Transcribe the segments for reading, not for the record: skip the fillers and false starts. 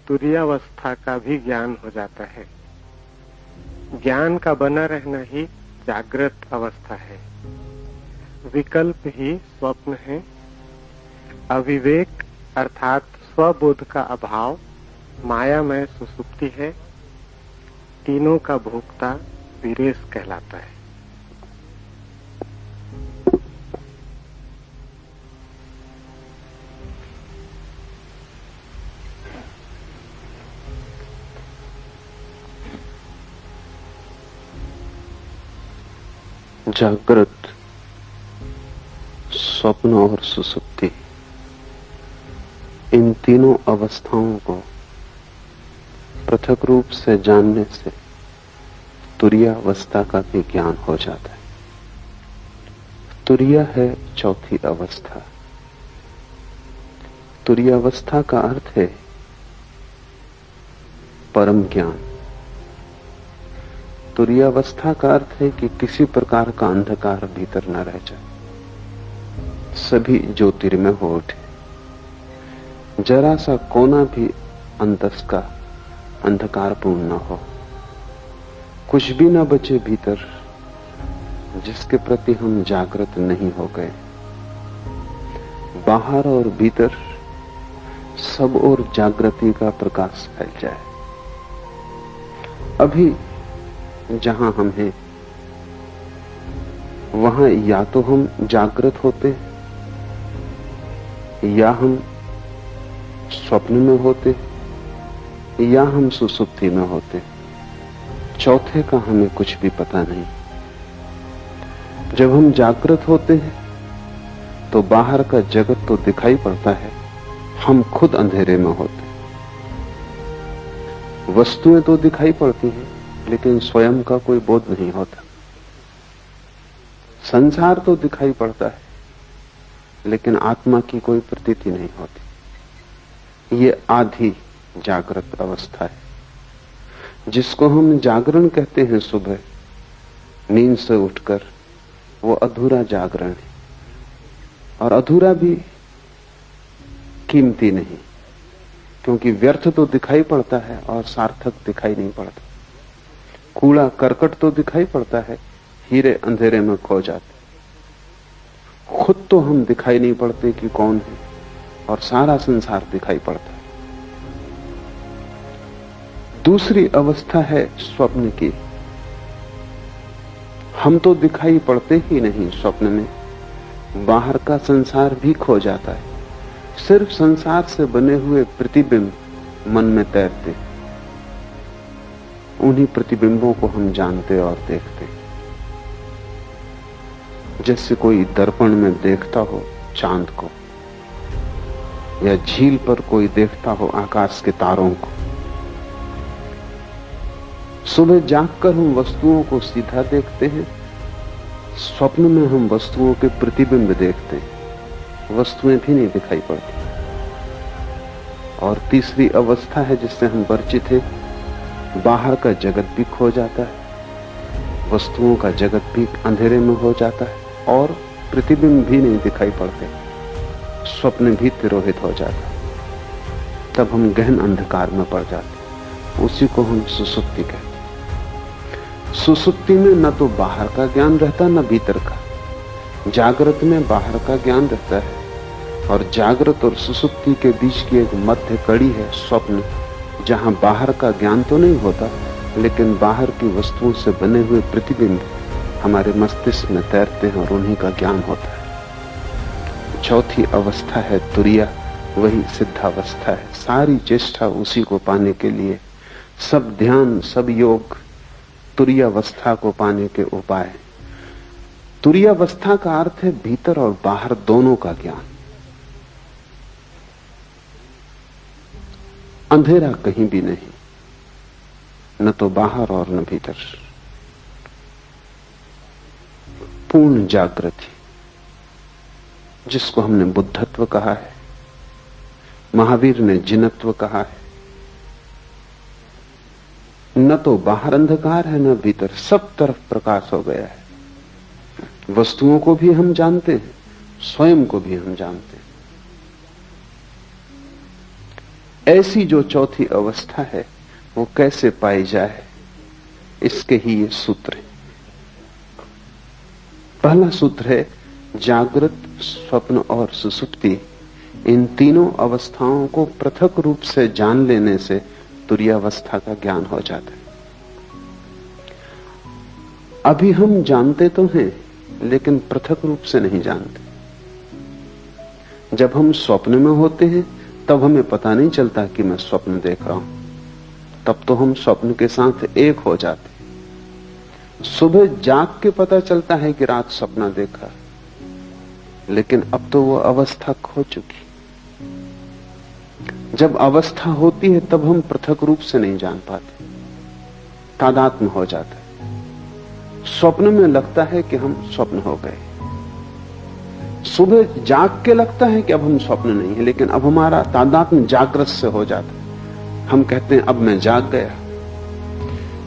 तुरीयावस्था का भी ज्ञान हो जाता है। ज्ञान का बना रहना ही जागृत अवस्था है। विकल्प ही स्वप्न है। अविवेक अर्थात स्वबोध का अभाव मायामय सुसुप्ति है। तीनों का भोक्ता विरेश कहलाता है। जागृत, स्वप्न और सुसुप्ति, इन तीनों अवस्थाओं को पृथक रूप से जानने से तुरीयावस्था का भी ज्ञान हो जाता है। तुरीया है चौथी अवस्था। तुरीयावस्था का अर्थ है परम ज्ञान। तुरीयावस्था का अर्थ है कि किसी प्रकार का अंधकार भीतर न रह जाए, सभी ज्योतिर्मय हो उठे, जरा सा कोना भी अंतस का अंधकारपूर्ण न हो, कुछ भी न बचे भीतर जिसके प्रति हम जागृत नहीं हो गए। बाहर और भीतर सब ओर जागृति का प्रकाश फैल जाए। अभी जहां हम हैं वहां या तो हम जागृत होते या हम स्वप्न में होते या हम सुसुप्ति में होते। चौथे का हमें कुछ भी पता नहीं। जब हम जागृत होते हैं तो बाहर का जगत तो दिखाई पड़ता है, हम खुद अंधेरे में होते। वस्तुएं तो दिखाई पड़ती हैं लेकिन स्वयं का कोई बोध नहीं होता। संसार तो दिखाई पड़ता है लेकिन आत्मा की कोई प्रतीति नहीं होती। ये आधी जागृत अवस्था है, जिसको हम जागरण कहते हैं। सुबह नींद से उठकर वो अधूरा जागरण है, और अधूरा भी कीमती नहीं, क्योंकि व्यर्थ तो दिखाई पड़ता है और सार्थक दिखाई नहीं पड़ता। कूड़ा करकट तो दिखाई पड़ता है, हीरे अंधेरे में खो जाते। खुद तो हम दिखाई नहीं पड़ते कि कौन है, और सारा संसार दिखाई पड़ता है। दूसरी अवस्था है स्वप्न की। हम तो दिखाई पड़ते ही नहीं स्वप्न में, बाहर का संसार भी खो जाता है। सिर्फ संसार से बने हुए प्रतिबिंब मन में तैरते, उन्हीं प्रतिबिंबों को हम जानते और देखते। जैसे कोई दर्पण में देखता हो चांद को, या झील पर कोई देखता हो आकाश के तारों को। सुबह जागकर हम वस्तुओं को सीधा देखते हैं, स्वप्न में हम वस्तुओं के प्रतिबिंब देखते हैं, वस्तुएं भी नहीं दिखाई पड़ती। और तीसरी अवस्था है जिससे हम परिचित हैं, बाहर का जगत भी खो जाता है, वस्तुओं का जगत भी अंधेरे में हो जाता है, और प्रतिबिंब भी नहीं दिखाई पड़ते, स्वप्न भी तिरोहित हो जाता है। तब हम गहन अंधकार में पड़ जाते। उसी को हम सुसुप्ति कहते हैं। सुसुप्ति में न तो बाहर का ज्ञान रहता न भीतर का। जागृत में बाहर का ज्ञान रहता है, और जागृत और सुसुप्ति के बीच की एक मध्य कड़ी है स्वप्न, जहां बाहर का ज्ञान तो नहीं होता लेकिन बाहर की वस्तुओं से बने हुए प्रतिबिंब हमारे मस्तिष्क में तैरते हैं और उन्हीं का ज्ञान होता है। चौथी अवस्था है तुरीया, वही सिद्धावस्था है। सारी चेष्टा उसी को पाने के लिए, सब ध्यान सब योग तुरीयावस्था को पाने के उपाय। तुरीयावस्था का अर्थ है भीतर और बाहर दोनों का ज्ञान। अंधेरा कहीं भी नहीं, न तो बाहर और न भीतर। पूर्ण जागृति, जिसको हमने बुद्धत्व कहा है, महावीर ने जिनत्व कहा है। न तो बाहर अंधकार है न भीतर, सब तरफ प्रकाश हो गया है। वस्तुओं को भी हम जानते हैं, स्वयं को भी हम जानते हैं। ऐसी जो चौथी अवस्था है वो कैसे पाई जाए, इसके ही ये सूत्र है। पहला सूत्र है जागृत, स्वप्न और सुषुप्ति, इन तीनों अवस्थाओं को पृथक रूप से जान लेने से तुरीयावस्था का ज्ञान हो जाता है। अभी हम जानते तो हैं लेकिन पृथक रूप से नहीं जानते। जब हम स्वप्न में होते हैं तब हमें पता नहीं चलता कि मैं स्वप्न देख रहा हूं, तब तो हम स्वप्न के साथ एक हो जाते। सुबह जाग के पता चलता है कि रात सपना देखा, लेकिन अब तो वो अवस्था खो चुकी। जब अवस्था होती है तब हम पृथक रूप से नहीं जान पाते, तादात्म्य हो जाता है। स्वप्न में लगता है कि हम स्वप्न हो गए, सुबह जाग के लगता है कि अब हम स्वप्न नहीं है, लेकिन अब हमारा तादात्म्य जागृत से हो जाता है। हम कहते हैं अब मैं जाग गया,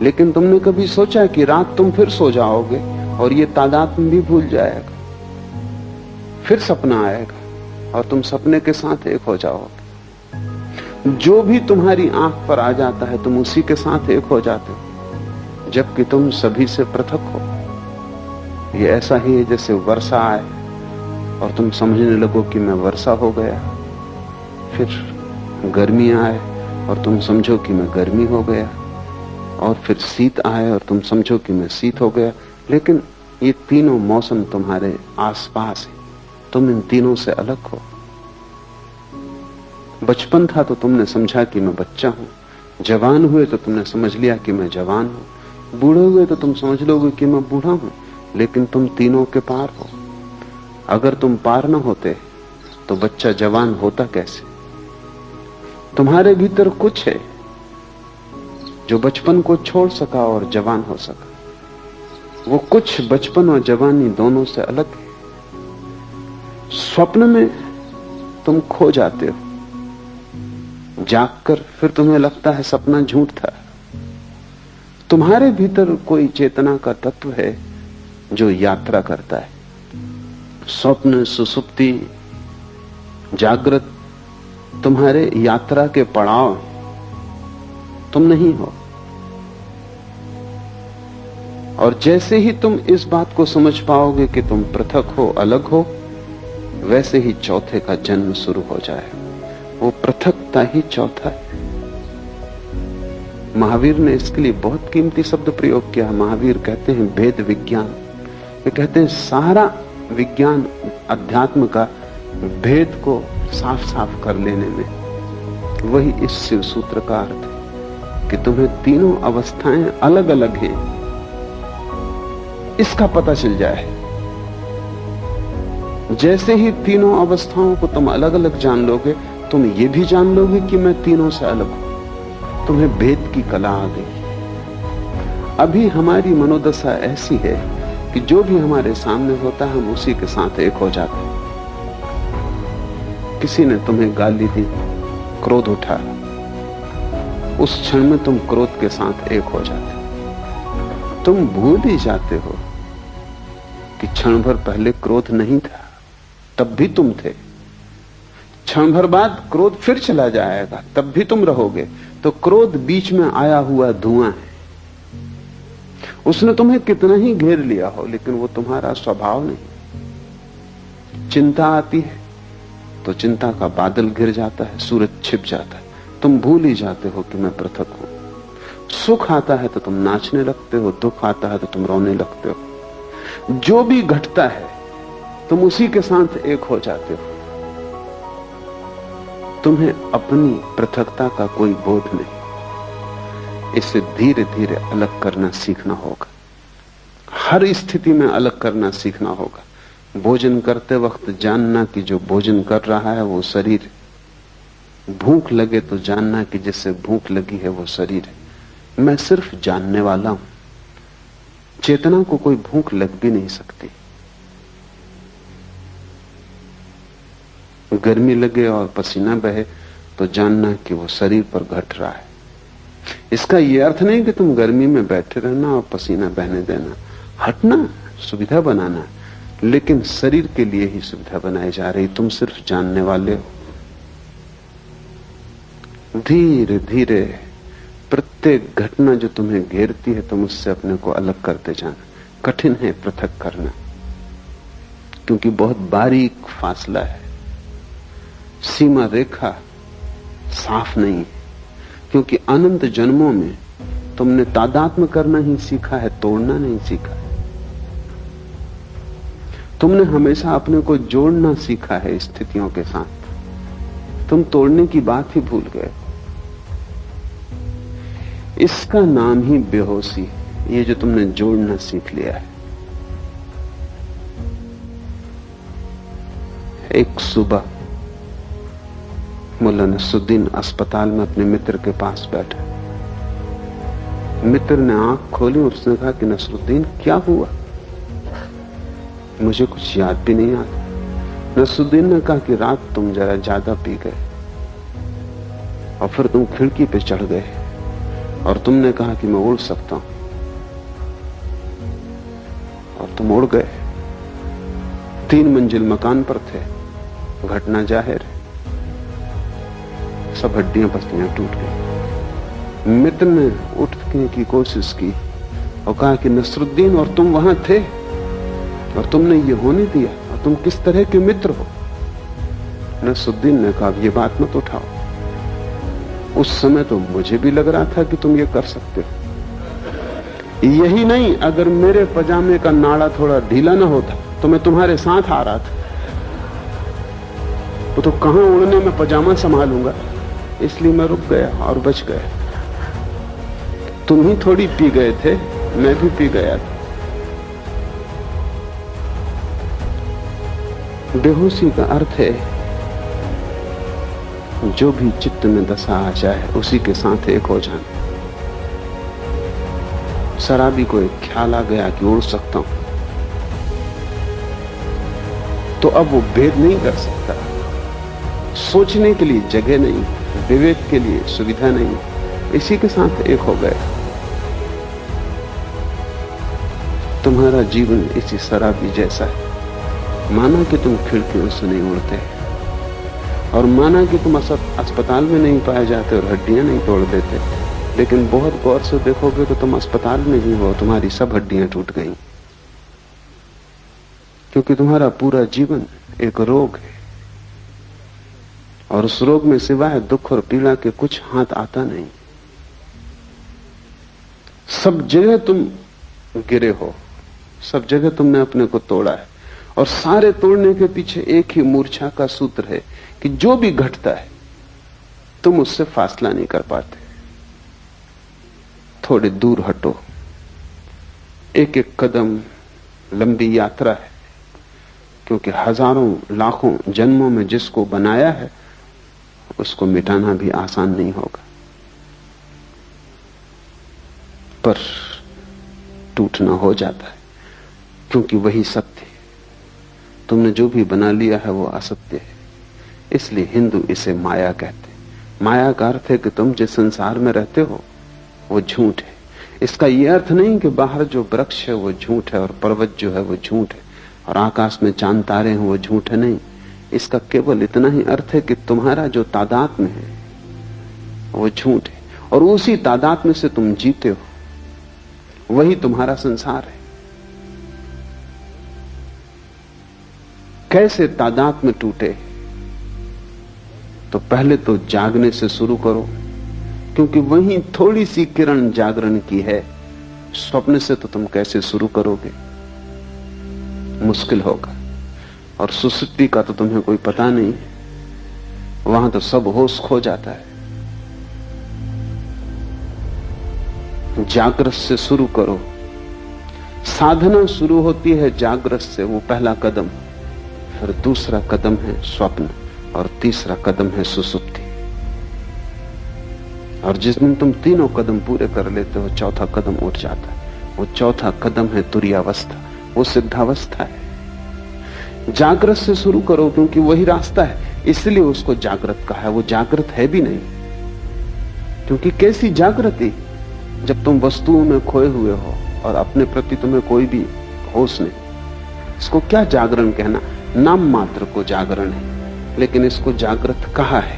लेकिन तुमने कभी सोचा कि रात तुम फिर सो जाओगे और ये तादात्म्य भी भूल जाएगा, फिर सपना आएगा और तुम सपने के साथ एक हो जाओगे। जो भी तुम्हारी आंख पर आ जाता है तुम उसी के साथ एक हो जाते हो, जबकि तुम सभी से पृथक हो। ये ऐसा ही है जैसे वर्षा आए और तुम समझने लगो कि मैं वर्षा हो गया, फिर गर्मी आए और तुम समझो कि मैं गर्मी हो गया, और फिर शीत आए और तुम समझो कि मैं शीत हो गया। लेकिन ये तीनों मौसम तुम्हारे आसपास है, तुम इन तीनों से अलग हो। बचपन था तो तुमने समझा कि मैं बच्चा हूं, जवान हुए तो तुमने समझ लिया कि मैं जवान हूं, बूढ़े हुए तो तुम समझ लोगे कि मैं बूढ़ा हूं, लेकिन तुम तीनों के पार हो। अगर तुम पार न होते तो बच्चा जवान होता कैसे? तुम्हारे भीतर कुछ है जो बचपन को छोड़ सका और जवान हो सका। वो कुछ बचपन और जवानी दोनों से अलग है। स्वप्न में तुम खो जाते हो, जागकर फिर तुम्हें लगता है सपना झूठ था। तुम्हारे भीतर कोई चेतना का तत्व है जो यात्रा करता है। स्वप्न, सुषुप्ति, जागृत तुम्हारे यात्रा के पड़ाव, तुम नहीं हो। और जैसे ही तुम इस बात को समझ पाओगे कि तुम पृथक हो, अलग हो, वैसे ही चौथे का जन्म शुरू हो जाए। वो पृथकता ही चौथा है। महावीर ने इसके लिए बहुत कीमती शब्द प्रयोग किया। महावीर कहते हैं भेद विज्ञान। वे कहते हैं सारा विज्ञान अध्यात्म का भेद को साफ साफ कर लेने में वही इस शिव सूत्र का अर्थ है कि तुम्हें तीनों अवस्थाएं अलग अलग हैं, इसका पता चल जाए। जैसे ही तीनों अवस्थाओं को तुम अलग अलग जान लोगे, तुम ये भी जान लोगे कि मैं तीनों से अलग हूं। तुम्हें भेद की कला आ गई। अभी हमारी मनोदशा ऐसी है कि जो भी हमारे सामने होता है हम उसी के साथ एक हो जाते हैं। किसी ने तुम्हें गाली दी, क्रोध उठा, उस क्षण में तुम क्रोध के साथ एक हो जाते हो। तुम भूल ही जाते हो कि क्षण भर पहले क्रोध नहीं था, तब भी तुम थे। क्षण भर बाद क्रोध फिर चला जाएगा, तब भी तुम रहोगे। तो क्रोध बीच में आया हुआ धुआं है। उसने तुम्हें कितना ही घेर लिया हो, लेकिन वो तुम्हारा स्वभाव नहीं। चिंता आती है तो चिंता का बादल घिर जाता है, सूरज छिप जाता है, तुम भूल ही जाते हो कि मैं पृथक हूं। सुख आता है तो तुम नाचने लगते हो, दुख आता है तो तुम रोने लगते हो। जो भी घटता है तुम उसी के साथ एक हो जाते हो। तुम्हें अपनी पृथकता का कोई बोध नहीं। इसे धीरे धीरे अलग करना सीखना होगा। हर स्थिति में अलग करना सीखना होगा। भोजन करते वक्त जानना कि जो भोजन कर रहा है वो शरीर है। भूख लगे तो जानना कि जिससे भूख लगी है वो शरीर है। मैं सिर्फ जानने वाला हूं। चेतना को कोई भूख लग भी नहीं सकती। गर्मी लगे और पसीना बहे तो जानना कि वो शरीर पर घट रहा है। इसका यह अर्थ नहीं कि तुम गर्मी में बैठे रहना और पसीना बहने देना, हटना, सुविधा बनाना, लेकिन शरीर के लिए ही सुविधा बनाई जा रही। तुम सिर्फ जानने वाले हो। धीरे धीरे प्रत्येक घटना जो तुम्हें घेरती है तुम उससे अपने को अलग करते जाना। कठिन है पृथक करना, क्योंकि बहुत बारीक फासला है, सीमा रेखा साफ नहीं है। क्योंकि अनंत जन्मों में तुमने तादात्म्य करना ही सीखा है, तोड़ना नहीं सीखा है। तुमने हमेशा अपने को जोड़ना सीखा है स्थितियों के साथ, तुम तोड़ने की बात ही भूल गए। इसका नाम ही बेहोशी, ये जो तुमने जोड़ना सीख लिया है। एक सुबह मुल्ला नसरुद्दीन अस्पताल में अपने मित्र के पास बैठा। मित्र ने आंख खोली और उसने कहा कि नसरुद्दीन क्या हुआ? मुझे कुछ याद भी नहीं आता। नसरुद्दीन ने कहा कि रात तुम जरा ज्यादा पी गए और फिर तुम खिड़की पे चढ़ गए और तुमने कहा कि मैं उड़ सकता हूं, और तुम उड़ गए। 3 मंजिल मकान पर थे। घटना जाहिर है, सब हड्डियां पसलियां टूट गई। मित्र ने उठने की कोशिश की और कहा कि नसरुद्दीन, और तुम वहां थे और तुमने ये होने दिया, और तुम किस तरह के मित्र हो? नसरुद्दीन ने कहा ये बात मत उठाओ। उस समय तो मुझे भी लग रहा था कि तुम ये कर सकते हो। यही नहीं, अगर मेरे पजामे का नाड़ा थोड़ा ढीला ना होता तो मैं तुम्हारे साथ आ रहा था। वो तो कहां उड़ने में पजामा संभालूंगा, इसलिए मैं रुक गया और बच गया। तुम ही थोड़ी पी गए थे, मैं भी पी गया था। बेहोशी का अर्थ है जो भी चित्त में दशा आ जाए उसी के साथ एक हो जाना। शराबी को एक ख्याल आ गया कि उड़ सकता हूं, तो अब वो भेद नहीं कर सकता। सोचने के लिए जगह नहीं, विवेक के लिए सुविधा नहीं, इसी के साथ एक हो गया। तुम्हारा जीवन इसी शराबी जैसा है। माना कि तुम खिड़कियों से नहीं उड़ते, और माना कि तुम अस्पताल में नहीं पाए जाते और हड्डियां नहीं तोड़ देते, लेकिन बहुत गौर से देखोगे तो तुम अस्पताल में ही हो, तुम्हारी सब हड्डियां टूट गई, क्योंकि तुम्हारा पूरा जीवन एक रोग है, और उस रोग में सिवाय दुख और पीड़ा के कुछ हाथ आता नहीं। सब जगह तुम गिरे हो, सब जगह तुमने अपने को तोड़ा है, और सारे तोड़ने के पीछे एक ही मूर्छा का सूत्र है कि जो भी घटता है तुम उससे फासला नहीं कर पाते। थोड़े दूर हटो, एक एक कदम लंबी यात्रा है, क्योंकि हजारों लाखों जन्मों में जिसको बनाया है उसको मिटाना भी आसान नहीं होगा, पर टूटना हो जाता है, क्योंकि वही सत्य है। तुमने जो भी बना लिया है वो असत्य है। इसलिए हिंदू इसे माया कहते हैं। माया का अर्थ है कि तुम जिस संसार में रहते हो वो झूठ है। इसका यह अर्थ नहीं कि बाहर जो वृक्ष है वो झूठ है और पर्वत जो है वो झूठ है और आकाश में चांद तारे हैं वो झूठ है, नहीं। इसका केवल इतना ही अर्थ है कि तुम्हारा जो तादात्म्य है वो झूठ है, और उसी तादात्म्य से तुम जीते हो, वही तुम्हारा संसार है। कैसे तादात्म्य टूटे? तो पहले तो जागने से शुरू करो, क्योंकि वही थोड़ी सी किरण जागरण की है। स्वप्न से तो तुम कैसे शुरू करोगे? मुश्किल होगा। और सुसुप्ति का तो तुम्हें कोई पता नहीं, वहां तो सब होश खो जाता है। जागृत से शुरू करो। साधना शुरू होती है जागृत से, वो पहला कदम। फिर दूसरा कदम है स्वप्न, और तीसरा कदम है सुसुप्ति। और जिस दिन तुम तीनों कदम पूरे कर लेते हो, चौथा कदम उठ जाता है। वो चौथा कदम है तुरीयावस्था, वो सिद्धावस्था है। जागृत से शुरू करो, क्योंकि वही रास्ता है, इसलिए उसको जागृत कहा है। वो जागृत है भी नहीं, क्योंकि कैसी जागृति जब तुम वस्तुओं में खोए हुए हो और अपने प्रति तुम्हें कोई भी होश नहीं। इसको क्या जागरण कहना? नाम मात्र को जागरण है, लेकिन इसको जागृत कहा है।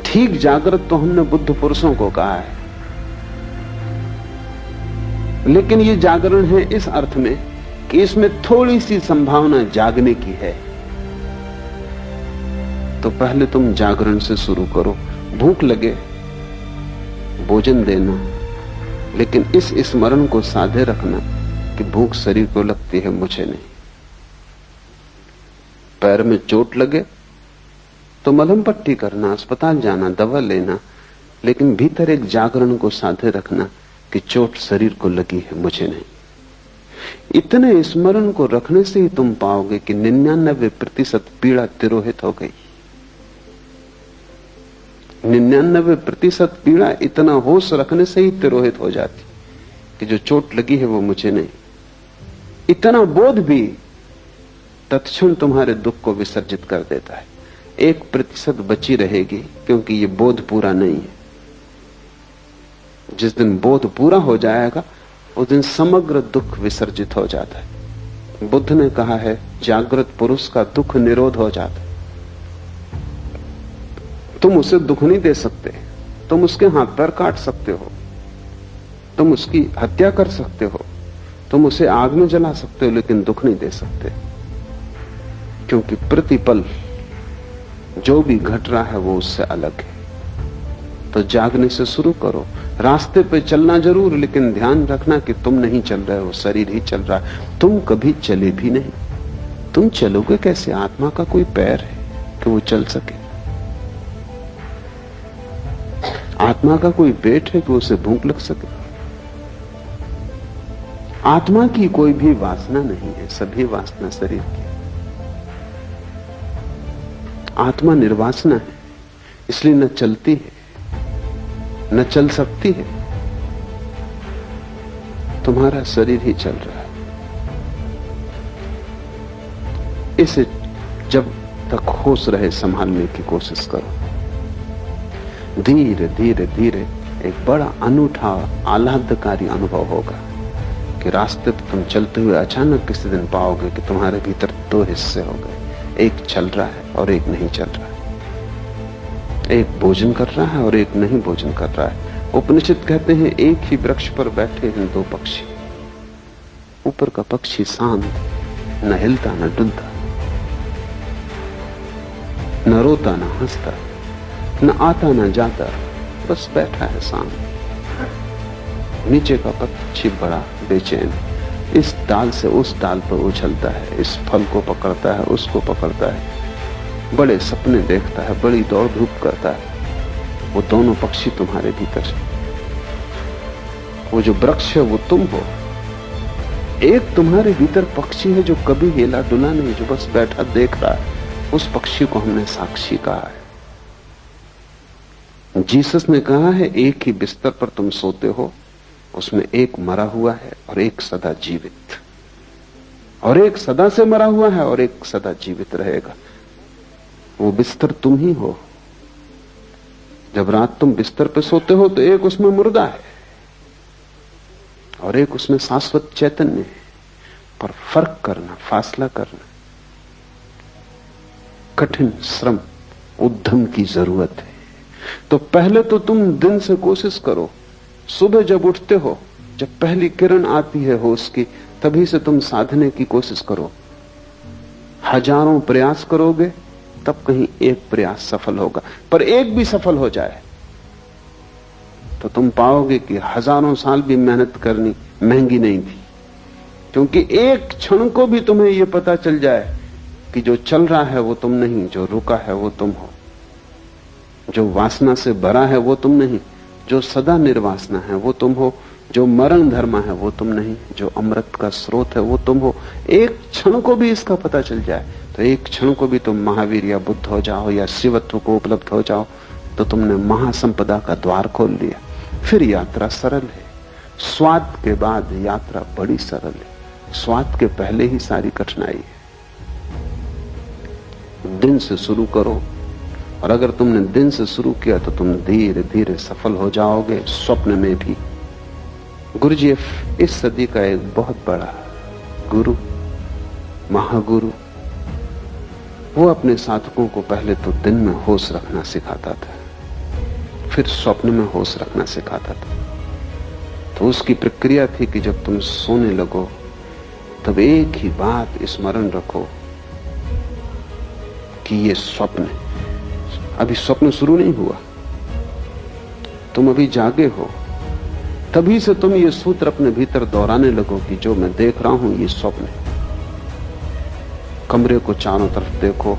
ठीक ठीक जागृत तो हमने बुद्ध पुरुषों को कहा है, लेकिन ये जागरण है इस अर्थ में कि इसमें थोड़ी सी संभावना जागने की है। तो पहले तुम जागरण से शुरू करो। भूख लगे भोजन देना, लेकिन इस स्मरण को साधे रखना कि भूख शरीर को लगती है, मुझे नहीं। पैर में चोट लगे तो मलहम पट्टी करना, अस्पताल जाना, दवा लेना, लेकिन भीतर एक जागरण को साधे रखना कि चोट शरीर को लगी है, मुझे नहीं। इतने स्मरण को रखने से ही तुम पाओगे कि 99% पीड़ा तिरोहित हो गई। 99% पीड़ा इतना होश रखने से ही तिरोहित हो जाती कि जो चोट लगी है वो मुझे नहीं। इतना बोध भी तत्क्षण तुम्हारे दुख को विसर्जित कर देता है। 1% बची रहेगी, क्योंकि ये बोध पूरा नहीं है। जिस दिन बोध पूरा हो जाएगा उस दिन समग्र दुख विसर्जित हो जाता है। बुद्ध ने कहा है जागृत पुरुष का दुख निरोध हो जाता है। तुम उसे दुख नहीं दे सकते, तुम उसके हाथ पैर काट सकते हो, तुम उसकी हत्या कर सकते हो, तुम उसे आग में जला सकते हो, लेकिन दुख नहीं दे सकते, क्योंकि प्रतिपल जो भी घट रहा है वो उससे अलग है। तो जागने से शुरू करो। रास्ते पे चलना जरूर, लेकिन ध्यान रखना कि तुम नहीं चल रहे हो, शरीर ही चल रहा है। तुम कभी चले भी नहीं। तुम चलोगे कैसे? आत्मा का कोई पैर है कि वो चल सके? आत्मा का कोई पेट है कि उसे भूख लग सके? आत्मा की कोई भी वासना नहीं है, सभी वासना शरीर की। आत्मा निर्वासना है, इसलिए न चलती है न चल सकती है। तुम्हारा शरीर ही चल रहा है। इसे जब तक होश रहे संभालने की कोशिश करो। धीरे धीरे धीरे एक बड़ा अनूठा आह्लादकारी अनुभव होगा कि रास्ते पर तुम चलते हुए अचानक किसी दिन पाओगे कि तुम्हारे भीतर 2 हिस्से हो गए। एक चल रहा है और एक नहीं चल रहा है। एक भोजन कर रहा है और एक नहीं भोजन कर रहा है। उपनिषद कहते हैं एक ही वृक्ष पर बैठे हैं 2 पक्षी। ऊपर का पक्षी शांत, न हिलता न डुलता, न रोता न हंसता, न आता न जाता, बस बैठा है शांत। नीचे का पक्षी बड़ा बेचैन, इस डाल से उस डाल पर उछलता है, इस फल को पकड़ता है, उसको पकड़ता है, बड़े सपने देखता है, बड़ी दौड़ धूप करता है। वो दोनों पक्षी तुम्हारे भीतर है। वो जो वृक्ष है वो तुम हो। एक तुम्हारे भीतर पक्षी है जो कभी हिला डुला नहीं, जो बस बैठा देख रहा है। उस पक्षी को हमने साक्षी कहा है। जीसस ने कहा है एक ही बिस्तर पर तुम सोते हो, उसमें एक मरा हुआ है और एक सदा जीवित, और एक सदा से मरा हुआ है और एक सदा जीवित रहेगा। वो बिस्तर तुम ही हो। जब रात तुम बिस्तर पे सोते हो तो एक उसमें मुर्दा है और एक उसमें शाश्वत चैतन्य है। पर फर्क करना, फासला करना कठिन श्रम, उद्यम की जरूरत है। तो पहले तो तुम दिन से कोशिश करो। सुबह जब उठते हो, जब पहली किरण आती है होश की, तभी से तुम साधने की कोशिश करो। हजारों प्रयास करोगे तब कहीं एक प्रयास सफल होगा। पर एक भी सफल हो जाए तो तुम पाओगे कि हजारों साल भी मेहनत करनी महंगी नहीं थी। क्योंकि एक क्षण को भी तुम्हें यह पता चल जाए कि जो चल रहा है वो तुम नहीं, जो रुका है वो तुम हो, जो वासना से भरा है वो तुम नहीं, जो सदा निर्वासना है वो तुम हो, जो मरण धर्मा है वो तुम नहीं, जो अमृत का स्रोत है वो तुम हो। एक क्षण को भी इसका पता चल जाए तो एक क्षण को भी तुम महावीर या बुद्ध हो जाओ या शिवत्व को उपलब्ध हो जाओ तो तुमने महासंपदा का द्वार खोल लिया। फिर यात्रा सरल है। स्वाद के बाद यात्रा बड़ी सरल है। स्वाद के पहले ही सारी कठिनाई है। दिन से शुरू करो, और अगर तुमने दिन से शुरू किया तो तुम धीरे धीरे सफल हो जाओगे, स्वप्न में भी। गुरुजीएफ इस सदी का एक बहुत बड़ा गुरु, महागुरु, वो अपने साधकों को पहले तो दिन में होश रखना सिखाता था। फिर स्वप्न में होश रखना सिखाता था। तो उसकी प्रक्रिया थी कि जब तुम सोने लगो तब एक ही बात स्मरण रखो कि ये स्वप्न है। अभी स्वप्न शुरू नहीं हुआ, तुम अभी जागे हो। तभी से तुम ये सूत्र अपने भीतर दोहराने लगो कि जो मैं देख रहा हूं ये स्वप्न है। कमरे को चारों तरफ देखो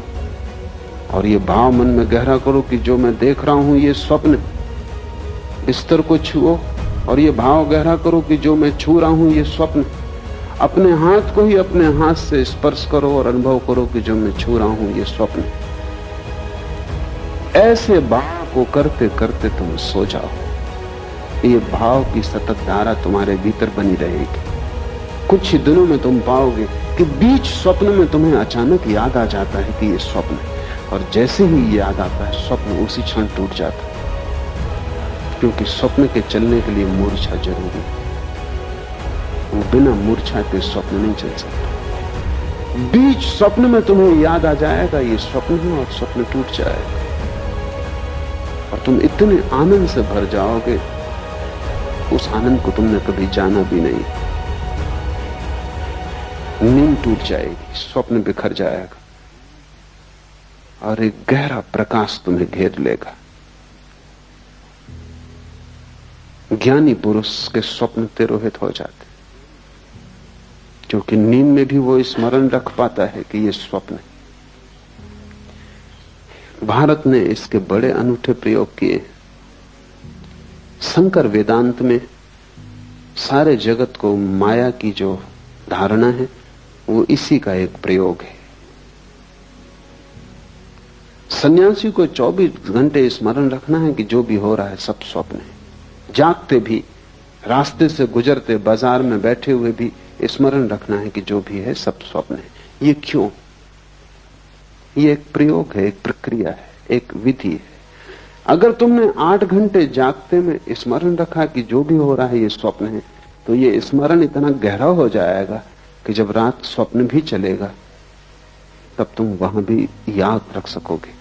और ये भाव मन में गहरा करो कि जो मैं देख रहा हूं ये स्वप्न है। बिस्तर को छुओ और ये भाव गहरा करो कि जो मैं छू रहा हूं ये स्वप्न है। अपने हाथ को ही अपने हाथ से स्पर्श करो और अनुभव करो कि जो मैं छू रहा हूं ये स्वप्न है। ऐसे भाव को करते करते तुम सो जाओ। ये भाव की सतत धारा तुम्हारे भीतर बनी रहेगी। कुछ ही दिनों में तुम पाओगे कि बीच स्वप्न में तुम्हें अचानक याद आ जाता है कि ये स्वप्न है, और जैसे ही याद आता है स्वप्न उसी क्षण टूट जाता है। क्योंकि स्वप्न के चलने के लिए मूर्छा जरूरी है। वो बिना मूर्छा के स्वप्न नहीं चल सकता। बीच स्वप्न में तुम्हें याद आ जाएगा ये स्वप्न है और स्वप्न टूट जाएगा, और तुम इतने आनंद से भर जाओगे, उस आनंद को तुमने कभी जाना भी नहीं। नींद टूट जाएगी, स्वप्न बिखर जाएगा और एक गहरा प्रकाश तुम्हें घेर लेगा। ज्ञानी पुरुष के स्वप्न तिरोहित हो जाते, क्योंकि नींद में भी वो स्मरण रख पाता है कि ये स्वप्न है। भारत ने इसके बड़े अनूठे प्रयोग किए। शंकर वेदांत में सारे जगत को माया की जो धारणा है वो इसी का एक प्रयोग है। सन्यासी को 24 घंटे स्मरण रखना है कि जो भी हो रहा है सब स्वप्न है। जागते भी, रास्ते से गुजरते, बाजार में बैठे हुए भी स्मरण रखना है कि जो भी है सब स्वप्न है। ये क्यों? ये एक प्रयोग है, एक प्रक्रिया है, एक विधि है। अगर तुमने 8 घंटे जागते में स्मरण रखा कि जो भी हो रहा है ये स्वप्न है, तो ये स्मरण इतना गहरा हो जाएगा कि जब रात स्वप्न भी चलेगा तब तुम वहां भी याद रख सकोगे।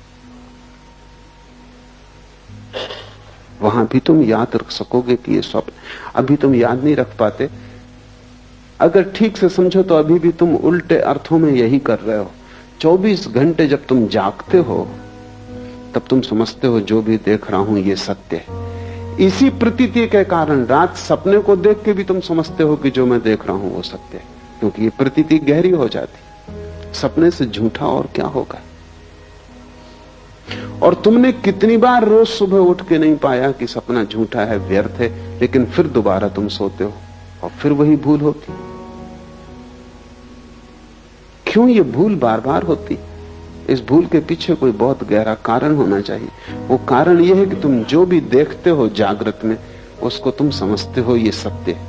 वहां भी तुम याद रख सकोगे कि ये स्वप्न। अभी तुम याद नहीं रख पाते। अगर ठीक से समझो तो अभी भी तुम उल्टे अर्थों में यही कर रहे हो। 24 घंटे जब तुम जागते हो तब तुम समझते हो जो भी देख रहा हूं ये सत्य है। इसी प्रतीति के कारण रात सपने को देख के भी तुम समझते हो कि जो मैं देख रहा हूं वो सत्य है, क्योंकि ये प्रतीति गहरी हो जाती। सपने से झूठा और क्या होगा। और तुमने कितनी बार रोज सुबह उठ के नहीं पाया कि सपना झूठा है, व्यर्थ है, लेकिन फिर दोबारा तुम सोते हो और फिर वही भूल होती। क्यों ये भूल बार बार होती? इस भूल के पीछे कोई बहुत गहरा कारण होना चाहिए। वो कारण ये है कि तुम जो भी देखते हो जागृत में उसको तुम समझते हो ये सत्य है।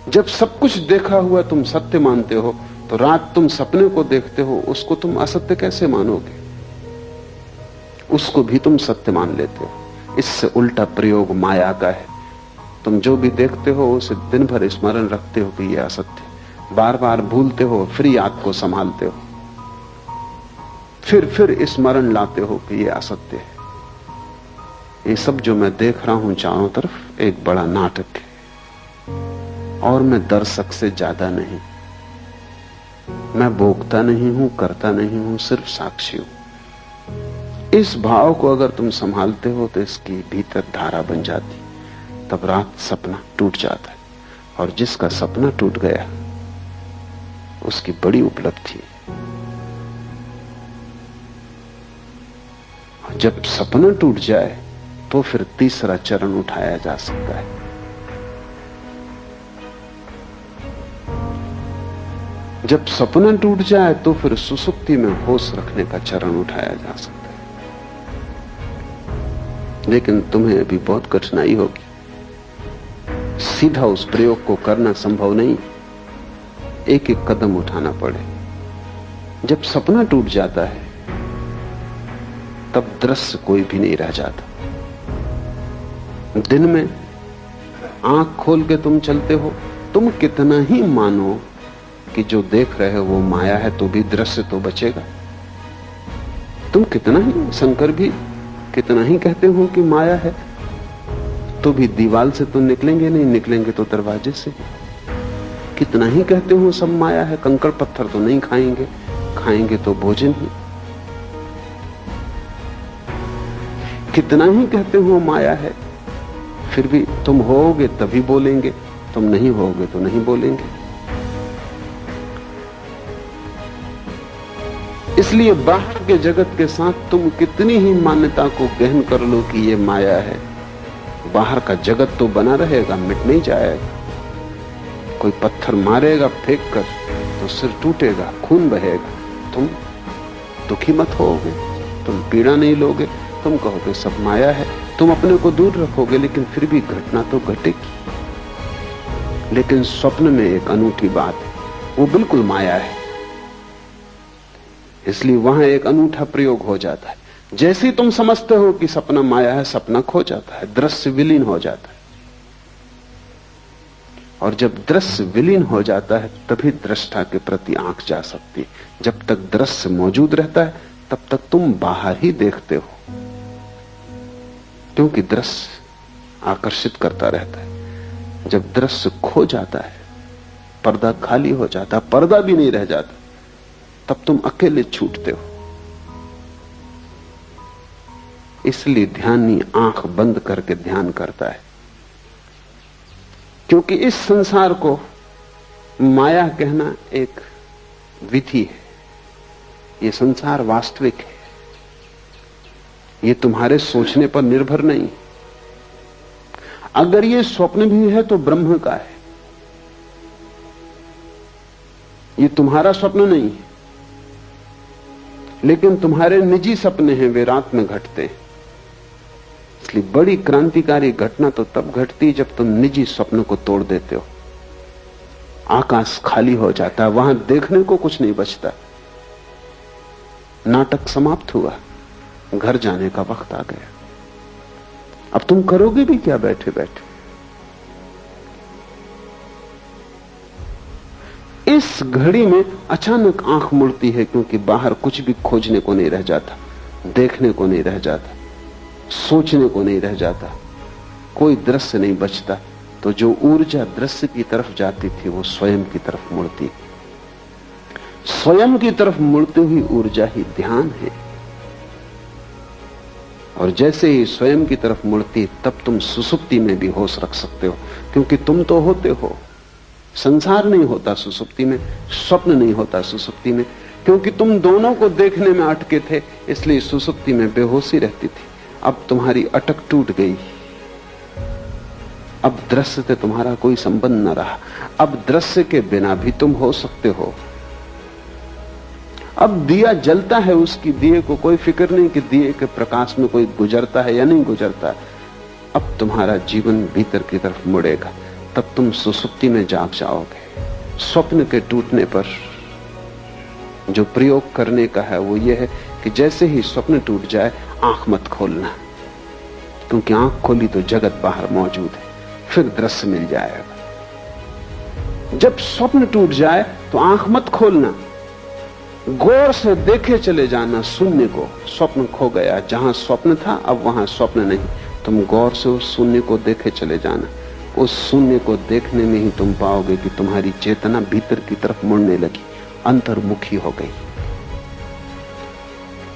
जब सब कुछ देखा हुआ तुम सत्य मानते हो तो रात तुम सपने को देखते हो, उसको तुम असत्य कैसे मानोगे? उसको भी तुम सत्य मान लेते हो। इससे उल्टा प्रयोग माया का है। तुम जो भी देखते हो उसे दिन भर स्मरण रखते हो कि यह असत्य है, बार बार भूलते हो, फिर याद को संभालते हो, फिर स्मरण लाते हो कि यह असत्य है। ये सब जो मैं देख रहा हूं चारों तरफ एक बड़ा नाटक है, और मैं दर्शक से ज्यादा नहीं। मैं भोगता नहीं हूं, करता नहीं हूं, सिर्फ साक्षी हूं। इस भाव को अगर तुम संभालते हो तो इसकी भीतर धारा बन जाती। तब रात सपना टूट जाता है, और जिसका सपना टूट गया उसकी बड़ी उपलब्धि है। जब सपना टूट जाए तो फिर तीसरा चरण उठाया जा सकता है। जब सपना टूट जाए तो फिर सुसुप्ति में होश रखने का चरण उठाया जा सकता है। लेकिन तुम्हें अभी बहुत कठिनाई होगी। सीधा उस प्रयोग को करना संभव नहीं, एक एक कदम उठाना पड़े। जब सपना टूट जाता है तब दृश्य कोई भी नहीं रह जाता। दिन में आंख खोल के तुम चलते हो, तुम कितना ही मानो कि जो देख रहे हो वो माया है, तो भी दृश्य तो बचेगा। तुम कितना ही, शंकर भी कितना ही कहते हो कि माया है, तो भी दीवार से तो निकलेंगे नहीं, निकलेंगे तो दरवाजे से। कितना ही कहते हो सब माया है, कंकड़ पत्थर तो नहीं खाएंगे, खाएंगे तो भोजन ही। कितना ही कहते हो माया है, फिर भी तुम होगे तभी बोलेंगे, तुम नहीं होगे तो नहीं बोलेंगे। इसलिए बाहर के जगत के साथ तुम कितनी ही मान्यता को गहन कर लो कि ये माया है, बाहर का जगत तो बना रहेगा, मिट नहीं जाएगा। कोई पत्थर मारेगा फेंक कर तो सिर टूटेगा, खून बहेगा, तुम दुखी मत होगे, तुम पीड़ा नहीं लोगे, तुम कहोगे सब माया है, तुम अपने को दूर रखोगे, लेकिन फिर भी घटना तो घटेगी। लेकिन स्वप्न में एक अनूठी बात है, वो बिल्कुल माया है, इसलिए वहां एक अनूठा प्रयोग हो जाता है। जैसे ही तुम समझते हो कि सपना माया है, सपना खो जाता है, दृश्य विलीन हो जाता है। और जब दृश्य विलीन हो जाता है तभी दृष्टा के प्रति आंख जा सकती है। जब तक दृश्य मौजूद रहता है तब तक तुम बाहर ही देखते हो, क्योंकि दृश्य आकर्षित करता रहता है। जब दृश्य खो जाता है, पर्दा खाली हो जाता, पर्दा भी नहीं रह जाता, तब तुम अकेले छूटते हो। इसलिए ध्यानी आंख बंद करके ध्यान करता है, क्योंकि इस संसार को माया कहना एक विधि है। ये संसार वास्तविक है, ये तुम्हारे सोचने पर निर्भर नहीं। अगर ये स्वप्न भी है तो ब्रह्म का है, ये तुम्हारा स्वप्न नहीं है। लेकिन तुम्हारे निजी सपने हैं, वे रात में घटते हैं। इसलिए बड़ी क्रांतिकारी घटना तो तब घटती जब तुम निजी स्वप्न को तोड़ देते हो। आकाश खाली हो जाता है, वहां देखने को कुछ नहीं बचता। नाटक समाप्त हुआ, घर जाने का वक्त आ गया। अब तुम करोगे भी क्या बैठे बैठे? इस घड़ी में अचानक आंख मुड़ती है, क्योंकि बाहर कुछ भी खोजने को नहीं रह जाता, देखने को नहीं रह जाता, सोचने को नहीं रह जाता, कोई दृश्य नहीं बचता। तो जो ऊर्जा दृश्य की तरफ जाती थी वो स्वयं की तरफ मुड़ती। स्वयं की तरफ मुड़ती हुई ऊर्जा ही ध्यान है। और जैसे ही स्वयं की तरफ मुड़ती, तब तुम सुसुप्ति में भी होश रख सकते हो, क्योंकि तुम तो होते हो। संसार नहीं होता सुसुप्ति में, स्वप्न नहीं होता सुसुप्ति में, क्योंकि तुम दोनों को देखने में अटके थे, इसलिए सुसुप्ति में बेहोशी रहती थी। अब तुम्हारी अटक टूट गई, अब दृश्य से तुम्हारा कोई संबंध न रहा। अब दृश्य के बिना भी तुम हो सकते हो। अब दिया जलता है, उसकी दिए को कोई फिक्र नहीं कि दिए के प्रकाश में कोई गुजरता है या नहीं गुजरता। अब तुम्हारा जीवन भीतर की तरफ मुड़ेगा, तब तुम सुसुप्ति में जाग जाओगे। स्वप्न के टूटने पर जो प्रयोग करने का है वो ये है कि जैसे ही स्वप्न टूट जाए, आंख मत खोलना, क्योंकि आंख खोली तो जगत बाहर मौजूद है, फिर दृश्य मिल जाएगा। जब स्वप्न टूट जाए तो आंख मत खोलना, गौर से देखे चले जाना शून्य को। स्वप्न खो गया, जहां स्वप्न था अब वहां स्वप्न नहीं। तुम गौर से उस शून्य को देखे चले जाना। उस शून्य को देखने में ही तुम पाओगे कि तुम्हारी चेतना भीतर की तरफ मुड़ने लगी, अंतर्मुखी हो गई।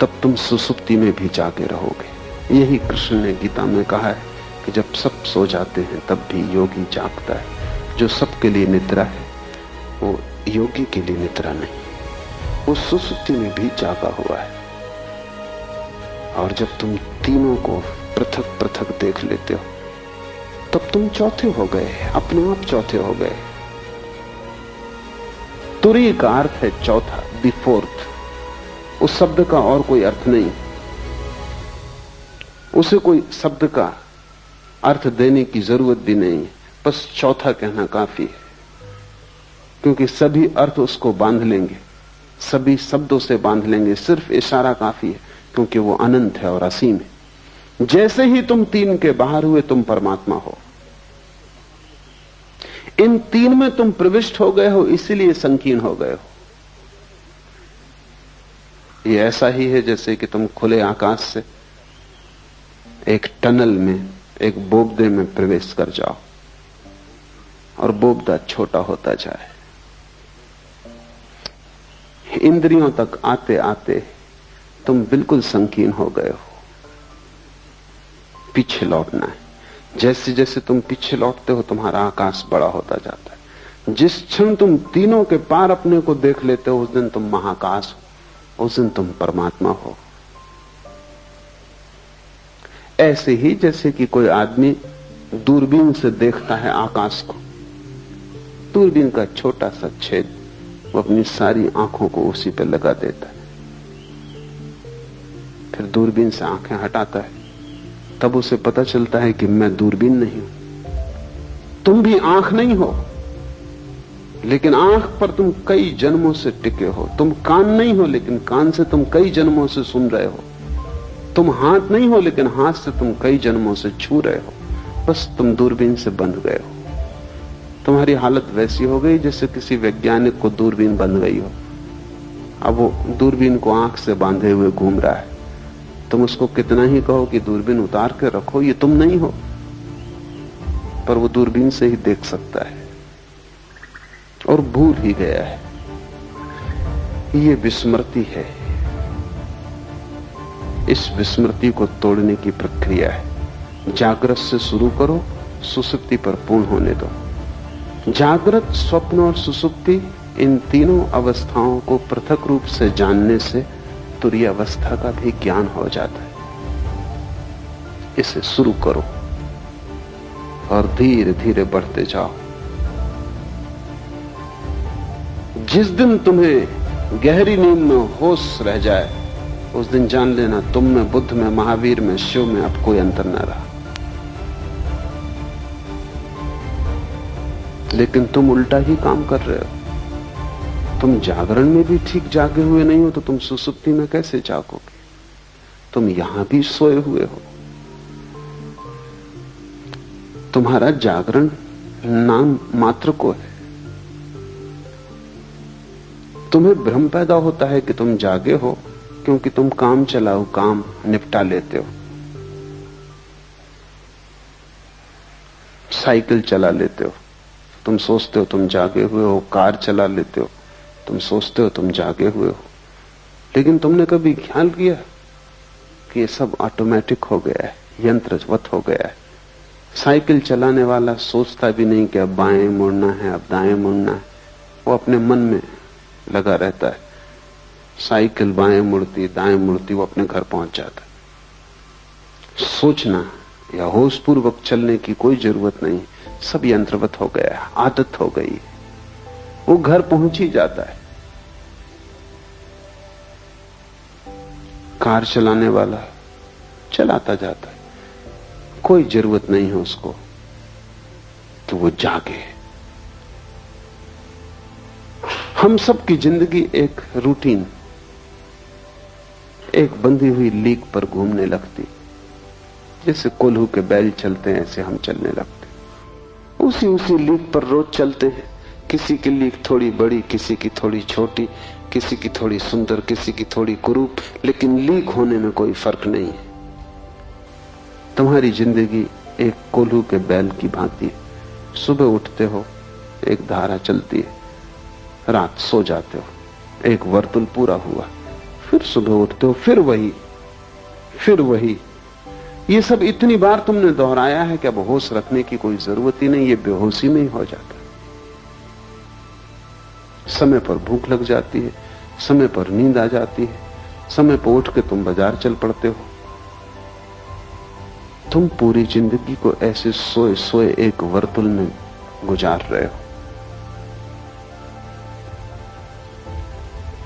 तब तुम सुसुप्ति में भी जागे रहोगे। यही कृष्ण ने गीता में कहा है कि जब सब सो जाते हैं तब भी योगी जागता है। जो सबके लिए निद्रा है वो योगी के लिए निद्रा नहीं, वो सुसुप्ति में भी जागा हुआ है। और जब तुम तीनों को पृथक पृथक देख लेते हो तब तुम चौथे हो गए, अपने आप चौथे हो गए। तुरी का अर्थ है चौथा, द फोर्थ। उस शब्द का और कोई अर्थ नहीं, उसे कोई शब्द का अर्थ देने की जरूरत भी नहीं है, बस चौथा कहना काफी है। क्योंकि सभी अर्थ उसको बांध लेंगे, सभी शब्दों से बांध लेंगे, सिर्फ इशारा काफी है, क्योंकि वो अनंत है और असीम है। जैसे ही तुम तीन के बाहर हुए तुम परमात्मा हो। इन तीन में तुम प्रविष्ट हो गए हो, इसीलिए संकीर्ण हो गए हो। ये ऐसा ही है जैसे कि तुम खुले आकाश से एक टनल में, एक बोगदे में प्रवेश कर जाओ और बोगदा छोटा होता जाए। इंद्रियों तक आते आते तुम बिल्कुल संकीर्ण हो गए हो। पीछे लौटना है। जैसे जैसे तुम पीछे लौटते हो तुम्हारा आकाश बड़ा होता जाता है। जिस क्षण तुम तीनों के पार अपने को देख लेते हो उस दिन तुम महाकाश हो, उस दिन तुम परमात्मा हो। ऐसे ही जैसे कि कोई आदमी दूरबीन से देखता है आकाश को, दूरबीन का छोटा सा छेद वो अपनी सारी आंखों को उसी पर लगा देता है, फिर दूरबीन से आंखें हटाता है, तब उसे पता चलता है कि मैं दूरबीन नहीं हूं। तुम भी आंख नहीं हो, लेकिन आंख पर तुम कई जन्मों से टिके हो। तुम कान नहीं हो, लेकिन कान से तुम कई जन्मों से सुन रहे हो। तुम हाथ नहीं हो, लेकिन हाथ से तुम कई जन्मों से छू रहे हो। बस तुम दूरबीन से बंध गए हो। तुम्हारी हालत वैसी हो गई जैसे किसी वैज्ञानिक को दूरबीन बंध गई हो। अब वो दूरबीन को आंख से बांधे हुए घूम रहा है। तुम उसको कितना ही कहो कि दूरबीन उतार के रखो, ये तुम नहीं हो, पर वो दूरबीन से ही देख सकता है और भूल ही गया है। ये विस्मृति है। इस विस्मृति को तोड़ने की प्रक्रिया है। जागृत से शुरू करो, सुसुप्ति पर पूर्ण होने दो। जागृत, स्वप्न और सुसुप्ति, इन तीनों अवस्थाओं को पृथक रूप से जानने से तुरीय अवस्था का भी ज्ञान हो जाता है। इसे शुरू करो और धीरे धीरे बढ़ते जाओ। जिस दिन तुम्हें गहरी नींद में होश रह जाए उस दिन जान लेना तुम में, बुद्ध में, महावीर में, शिव में अब कोई अंतर न रहा। लेकिन तुम उल्टा ही काम कर रहे हो। तुम जागरण में भी ठीक जागे हुए नहीं हो तो तुम सुसुप्ति में कैसे जागोगे? तुम यहां भी सोए हुए हो। तुम्हारा जागरण नाम मात्र को है। तुम्हें भ्रम पैदा होता है कि तुम जागे हो क्योंकि तुम काम चलाओ, काम निपटा लेते हो। साइकिल चला लेते हो, तुम सोचते हो तुम जागे हुए हो। कार चला लेते हो, तुम सोचते हो तुम जागे हुए हो। लेकिन तुमने कभी ख्याल किया कि ये सब ऑटोमेटिक हो गया है, यंत्रवत हो गया है। साइकिल चलाने वाला सोचता भी नहीं कि अब बाएं मुड़ना है, अब दाएं मुड़ना है। वो अपने मन में लगा रहता है। साइकिल बाएं मुड़ती, दाएं मुड़ती, वो अपने घर पहुंच जाता है। सोचना या होशपूर्वक चलने की कोई जरूरत नहीं। सब यंत्रवत हो गया है, आदत हो गई। वो घर पहुंच ही जाता है। कार चलाने वाला चलाता जाता है, कोई जरूरत नहीं है उसको कि वो जागे। हम सब की जिंदगी एक रूटीन, एक बंधी हुई लीक पर घूमने लगती। जैसे कोल्हू के बैल चलते हैं ऐसे हम चलने लगते। उसी लीक पर रोज चलते हैं। किसी की लीक थोड़ी बड़ी, किसी की थोड़ी छोटी, किसी की थोड़ी सुंदर, किसी की थोड़ी कुरूप, लेकिन लीक होने में कोई फर्क नहीं है। तुम्हारी जिंदगी एक कोल्हू के बैल की भांति है। सुबह उठते हो, एक धारा चलती है, रात सो जाते हो, एक वर्तुल पूरा हुआ, फिर सुबह उठते हो, फिर वही। ये सब इतनी बार तुमने दोहराया है कि अब होश रखने की कोई जरूरत ही नहीं। ये बेहोशी में ही हो जाता है। समय पर भूख लग जाती है, समय पर नींद आ जाती है, समय पर उठ के तुम बाजार चल पड़ते हो। तुम पूरी जिंदगी को ऐसे सोए सोए एक वर्तुल में गुजार रहे हो।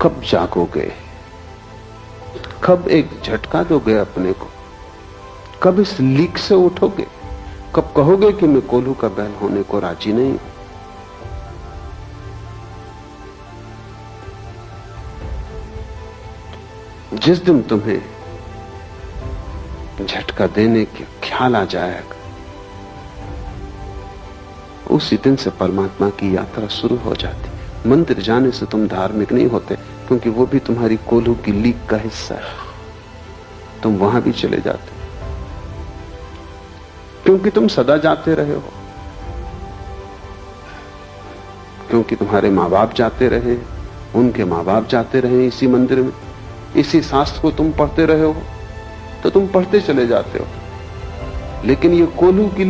कब जागोगे? कब एक झटका दोगे अपने को? कब इस लीक से उठोगे? कब कहोगे कि मैं कोल्हू का बैल होने को राजी नहीं हूं? जिस दिन तुम्हें झटका देने के ख्याल आ जाएगा उसी दिन से परमात्मा की यात्रा शुरू हो जाती। मंदिर जाने से तुम धार्मिक नहीं होते, क्योंकि वो भी तुम्हारी कोल्हू की लीक का हिस्सा है। तुम वहां भी चले जाते। क्योंकि तुम सदा जाते रहे हो, क्योंकि तुम्हारे माँ बाप जाते रहे, उनके माँ बाप जाते रहे इसी मंदिर में, इसी शास्त्र को तुम पढ़ते रहे हो, तो तुम पढ़ते चले जाते हो। लेकिन ये कोल्हू की